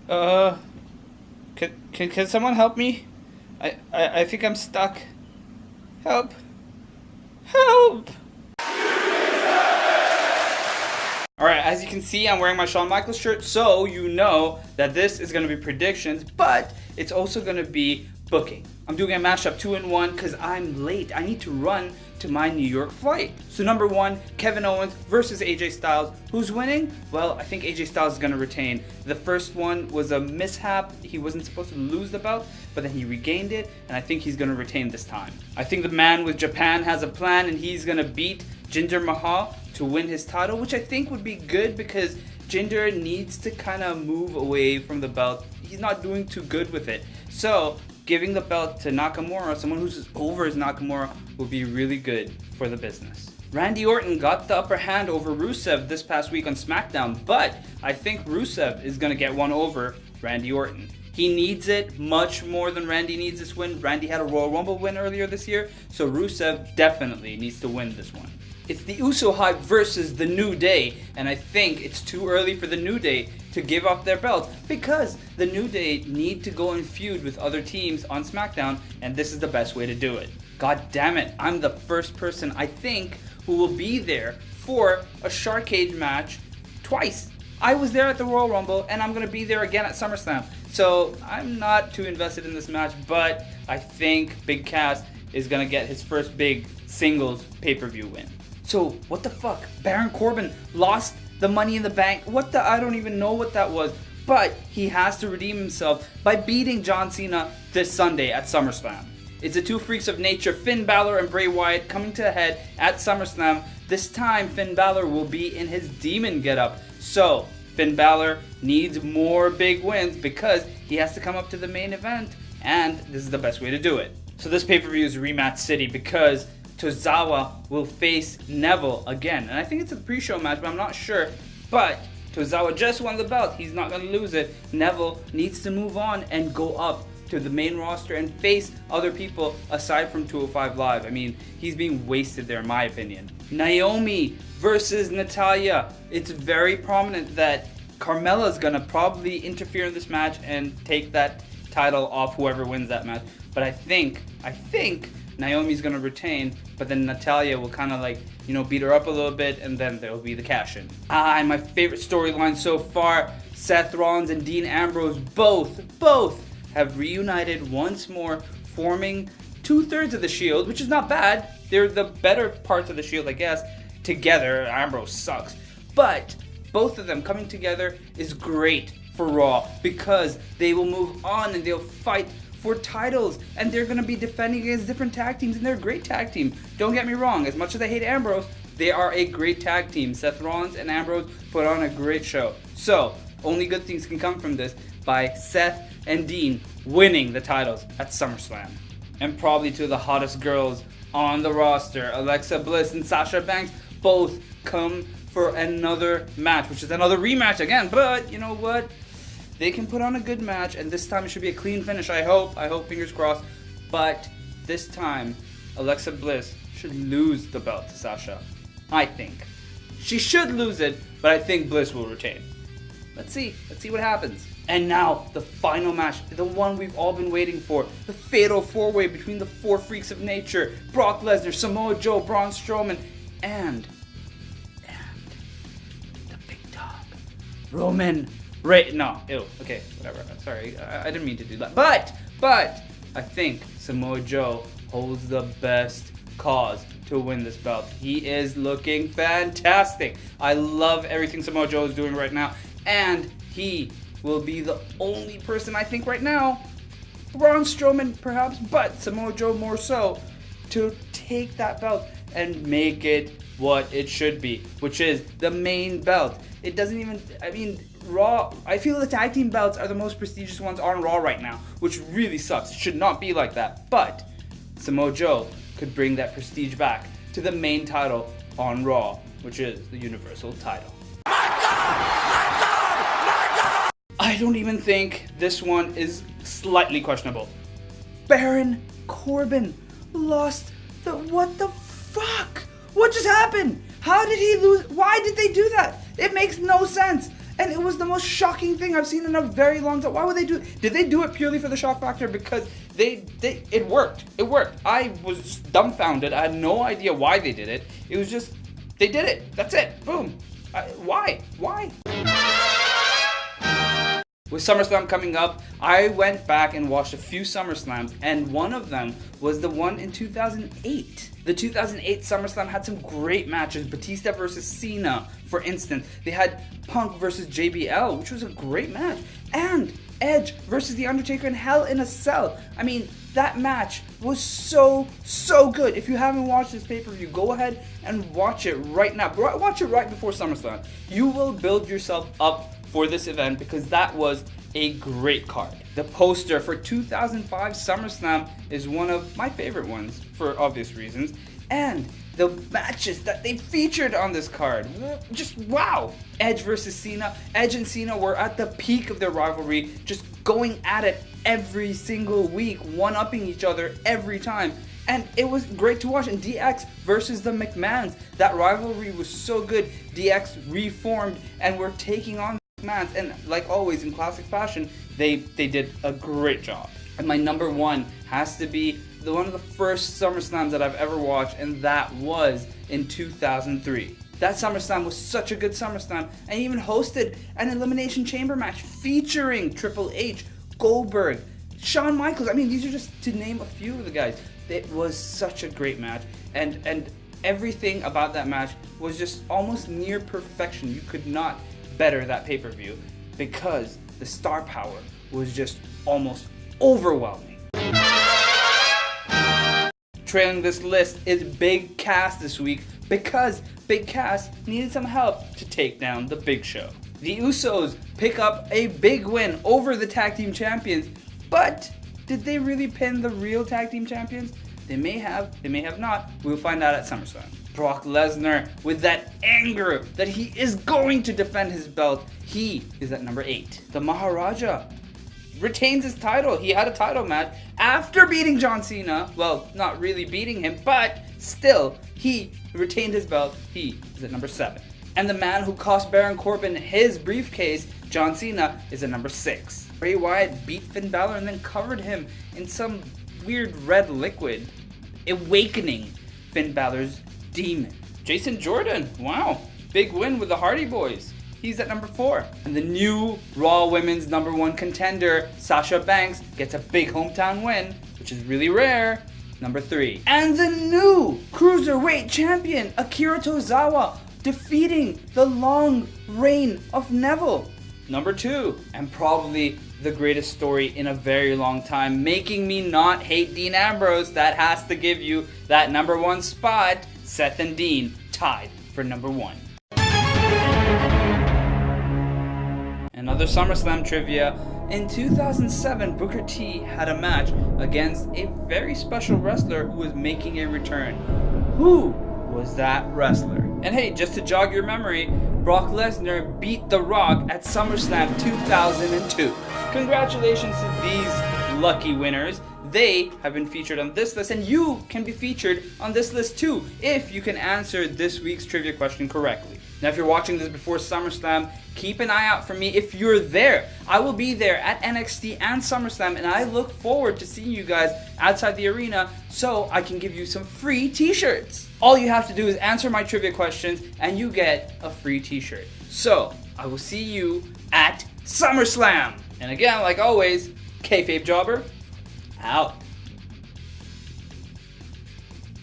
Uh, can someone help me? I think I'm stuck. Help! Help! Alright, as you can see, I'm wearing my Shawn Michaels shirt, so you know that this is going to be predictions, but it's also going to be booking. I'm doing a mashup 2-in-1 because I'm late. I need to run to my New York flight. So number 1, Kevin Owens versus AJ Styles. Who's winning? Well, I think AJ Styles is going to retain. The first one was a mishap. He wasn't supposed to lose the belt, but then he regained it, and I think he's going to retain this time. I think the man with Japan has a plan, and he's going to beat Jinder Mahal to win his title, which I think would be good because Jinder needs to kind of move away from the belt. He's not doing too good with it. So giving the belt to Nakamura, someone who's as over as Nakamura, will be really good for the business. Randy Orton got the upper hand over Rusev this past week on SmackDown, but I think Rusev is going to get one over Randy Orton. He needs it much more than Randy needs this win. Randy had a Royal Rumble win earlier this year, so Rusev definitely needs to win this one. It's the Uso Hype versus the New Day, and I think it's too early for the New Day to give up their belts because the New Day need to go and feud with other teams on SmackDown, and this is the best way to do it. God damn it, I'm the first person I think who will be there for a Shark Cage match twice. I was there at the Royal Rumble, and I'm going to be there again at SummerSlam. So I'm not too invested in this match, but I think Big Cass is going to get his first big singles pay-per-view win. So, what the fuck? Baron Corbin lost the Money in the Bank. I don't even know what that was. But he has to redeem himself by beating John Cena this Sunday at SummerSlam. It's the two freaks of nature, Finn Balor and Bray Wyatt, coming to the head at SummerSlam. This time, Finn Balor will be in his demon getup. So, Finn Balor needs more big wins because he has to come up to the main event. And this is the best way to do it. So this pay-per-view is Rematch City because Tozawa will face Neville again. And I think it's a pre-show match, but I'm not sure. But Tozawa just won the belt. He's not going to lose it. Neville needs to move on and go up to the main roster and face other people aside from 205 Live. I mean, he's being wasted there in my opinion. Naomi versus Natalya. It's very prominent that Carmella's going to probably interfere in this match and take that title off whoever wins that match. But I think Naomi's going to retain, but then Natalya will kind of beat her up a little bit, and then there'll be the cash-in. And my favorite storyline so far, Seth Rollins and Dean Ambrose both have reunited once more, forming 2/3 of the Shield, which is not bad. They're the better parts of the Shield, I guess. Together, Ambrose sucks. But both of them coming together is great for Raw because they will move on and they'll fight for titles, and they're going to be defending against different tag teams, and they're a great tag team. Don't get me wrong, as much as I hate Ambrose, they are a great tag team. Seth Rollins and Ambrose put on a great show. So, only good things can come from this by Seth and Dean winning the titles at SummerSlam. And probably two of the hottest girls on the roster, Alexa Bliss and Sasha Banks, both come for another match, which is another rematch again, but you know what? They can put on a good match, and this time it should be a clean finish, I hope, fingers crossed. But this time, Alexa Bliss should lose the belt to Sasha. I think. She should lose it, but I think Bliss will retain. Let's see what happens. And now, the final match, the one we've all been waiting for, the fatal four-way between the four freaks of nature, Brock Lesnar, Samoa Joe, Braun Strowman, and the big dog, Roman Reigns. No, ew, okay, whatever, sorry, I didn't mean to do that. But, I think Samoa Joe holds the best cause to win this belt. He is looking fantastic. I love everything Samoa Joe is doing right now, and he will be the only person I think right now, Braun Strowman perhaps, but Samoa Joe more so, to take that belt and make it what it should be, which is the main belt. It doesn't even, Raw, I feel the tag team belts are the most prestigious ones on Raw right now, which really sucks. It should not be like that, but Samoa Joe could bring that prestige back to the main title on Raw, which is the Universal title. I don't even think this one is slightly questionable. Baron Corbin lost the... What the fuck? What just happened? How did he lose? Why did they do that? It makes no sense. And it was the most shocking thing I've seen in a very long time. Why would they do it? Did they do it purely for the shock factor? Because it worked. It worked. I was dumbfounded. I had no idea why they did it. It was just, they did it. That's it. Boom. Why? With SummerSlam coming up, I went back and watched a few SummerSlams, and one of them was the one in 2008. The 2008 SummerSlam had some great matches. Batista versus Cena, for instance. They had Punk versus JBL, which was a great match. And Edge versus The Undertaker in Hell in a Cell. I mean, that match was so good. If you haven't watched this pay-per-view, go ahead and watch it right now. Watch it right before SummerSlam. You will build yourself up for this event because that was a great card. The poster for 2005 SummerSlam is one of my favorite ones for obvious reasons, and the matches that they featured on this card, just wow. Edge versus Cena. Edge and Cena were at the peak of their rivalry, just going at it every single week, one-upping each other every time. And it was great to watch. And DX versus the McMahons. That rivalry was so good. DX reformed and were taking on the McMahons. And like always in classic fashion, they did a great job. And my number one has to be one of the first SummerSlams that I've ever watched, and that was in 2003. That SummerSlam was such a good SummerSlam, and even hosted an Elimination Chamber match featuring Triple H, Goldberg, Shawn Michaels. I mean, these are just to name a few of the guys. It was such a great match, and everything about that match was just almost near perfection. You could not better that pay-per-view because the star power was just almost overwhelming. Trailing this list is Big Cass this week because Big Cass needed some help to take down the Big Show. The Usos pick up a big win over the tag team champions, but did they really pin the real tag team champions? They may have not. We'll find out at SummerSlam. Brock Lesnar, with that anger that he is going to defend his belt, he is at number 8. The Maharaja retains his title. He had a title match after beating John Cena. Well, not really beating him, but still, he retained his belt. He is at number 7. And the man who cost Baron Corbin his briefcase, John Cena, is at number 6. Bray Wyatt beat Finn Balor and then covered him in some weird red liquid, awakening Finn Balor's demon. Jason Jordan, wow, big win with the Hardy Boys. He's at number 4. And the new Raw Women's number 1 contender, Sasha Banks, gets a big hometown win, which is really rare, number 3. And the new Cruiserweight champion, Akira Tozawa, defeating the long reign of Neville, number 2. And probably the greatest story in a very long time, making me not hate Dean Ambrose. That has to give you that number 1 spot. Seth and Dean tied for number 1. Another SummerSlam trivia. In 2007, Booker T had a match against a very special wrestler who was making a return. Who was that wrestler? And hey, just to jog your memory, Brock Lesnar beat The Rock at SummerSlam 2002. Congratulations to these lucky winners. They have been featured on this list, and you can be featured on this list too if you can answer this week's trivia question correctly. Now, if you're watching this before SummerSlam, keep an eye out for me if you're there. I will be there at NXT and SummerSlam, and I look forward to seeing you guys outside the arena so I can give you some free t-shirts. All you have to do is answer my trivia questions, and you get a free t-shirt. So, I will see you at SummerSlam. And again, like always, Kayfabe Jobber, out.